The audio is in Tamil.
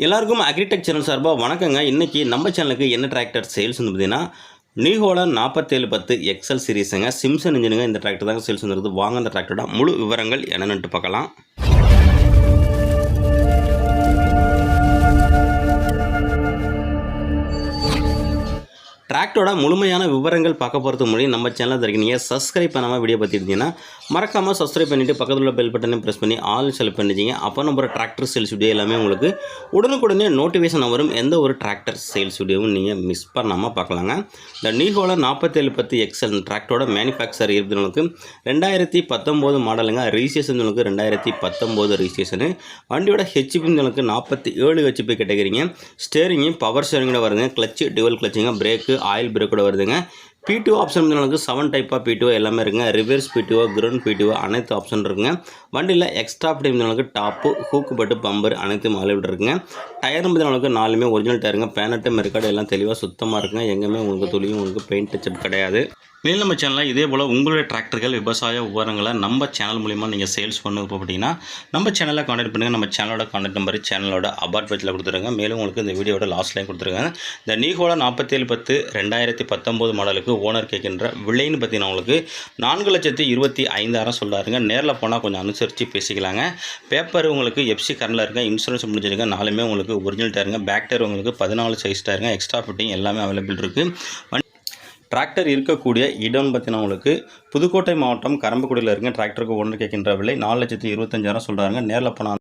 எல்லாருக்கும் அக்ரிடெக் சேனல் சார்பாக வணக்கங்க. இன்றைக்கி நம்ம சேனலுக்கு என்ன டிராக்டர் சேல்ஸ் வந்து பார்த்தீங்கன்னா நியூஹோலா 4710 எக்ஸல் சீரீஸுங்க. சிம்சன் இன்ஜினுங்க. இந்த டிராக்டர் தாங்க சேல்ஸ் வந்துருக்குது. வாங்க அந்த டிராக்டரோட முழு விவரங்கள் என்னென்னு பார்க்கலாம். டிராக்டரோட முழுமையான விவரங்கள் பார்க்க போகிறதுக்கு முன்னாடி நம்ம சேனலில் இருக்க நீங்கள் சப்ஸ்கிரைப் பண்ணாமல் வீடியோ பார்த்துருந்தீங்கன்னா மறக்காமல் சப்ஸ்கிரைப் பண்ணிவிட்டு பக்கத்தில் உள்ள பெல் பட்டனை ப்ரெஸ் பண்ணி ஆல் செலக்ட் பண்ணிச்சிங்க. அப்போ நம்ம டிராக்டர் சேல்ஸ் வீடியோ எல்லாமே உங்களுக்கு உடனுக்குடனே நோட்டிஃபிகேஷன் வரும். எந்த ஒரு டிராக்டர் சேல்ஸ் வீடியோவும் நீங்கள் மிஸ் பண்ணாமல் பார்க்கலாங்க. இந்த நியூஹோலா 4710 எக்ஸல் டிராக்டரோட மேனுஃபேக்சர் இருக்கிறவங்களுக்கு 2019 மாடலுங்க. Registration 2019 registration. வண்டியோட ஹெச்பி 47 ஹெச்பி கேட்டகரிங்க. ஸ்டேரிங்கு பவர் ஸ்டேரிங்கோட வருதுங்க. கிளச்சு டிவல் கிளச்சுங்க. பிரேக்கு ஆயில் பிரேக்கோட வருதுங்க. P2 ஆப்ஷன் உங்களுக்கு 7 டைப் ஆஃப் P2 எல்லாமே இருக்குங்க. ரிவர்ஸ் P2 கிரவுண்ட் P2 அனைத்து ஆப்ஷன் இருக்குங்க. வண்டியில் எக்ஸ்ட்ரா டைம் டாப்பு ஹூக்கு பட்டு பம்பர் அனைத்தும் அவைலபிள் இருக்குங்க. டயர் உங்களுக்கு 4மே ஒரிஜினல் டயருங்க. பேனட்டு மெருக்காடு எல்லாம் தெளிவாக சுத்தமாக இருக்குங்க. எங்கேயுமே உங்களுக்கு துளியும் உங்களுக்கு பெயிண்ட் டச்சப் கிடையாது. மேலும் நம்ம சேனலில் இதே போல் உங்களுடைய டிராக்டர்கள் விவசாய உபகரணங்களை நம்ம சேனல் மூலிமா நீங்கள் சேல்ஸ் பண்ண போட்டிங்கன்னா நம்ம சேனலில் கான்டாக்ட் பண்ணுங்கள். நம்ம சேனலோட கான்டாக்ட் நம்பர் சேனலோட அபார்ட் பேஜில் கொடுத்துருங்க. மேலும் உங்களுக்கு இந்த வீடியோட லாஸ்ட்லையும் கொடுத்துருங்க. இந்த நியூஹோலா 4710 2019 மாடலுக்கு ஓனர் கேட்கின்ற விலைன்னு பார்த்தீங்கன்னா உங்களுக்கு 4,25,000 சொல்கிறாருங்க. நேரில் போனால் கொஞ்சம் அனுசரித்து பேசிக்கலாங்க. பேப்பர் உங்களுக்கு எஃப்சி கரண்டில் இருக்க இன்சூரன்ஸ் முடிஞ்சிருங்க. 4மே உங்களுக்கு ஒரிஜினல் டயருங்க. பேக் டயர் உங்களுக்கு 14 சைஸ் டயருங்க. எக்ஸ்ட்ரா ஃபிட்டிங் எல்லாமே அவைலபிள் இருக்குது. டிராக்டர் இருக்கக்கூடிய இடம்னு பார்த்தீங்கன்னா உங்களுக்கு புதுக்கோட்டை மாவட்டம் கரம்பக்குடியில் இருக்குங்க. டிராக்டருக்கு ஓனர் கேட்கின்ற விலை 4,25,000 சொல்கிறாங்க. நேரில் போனால்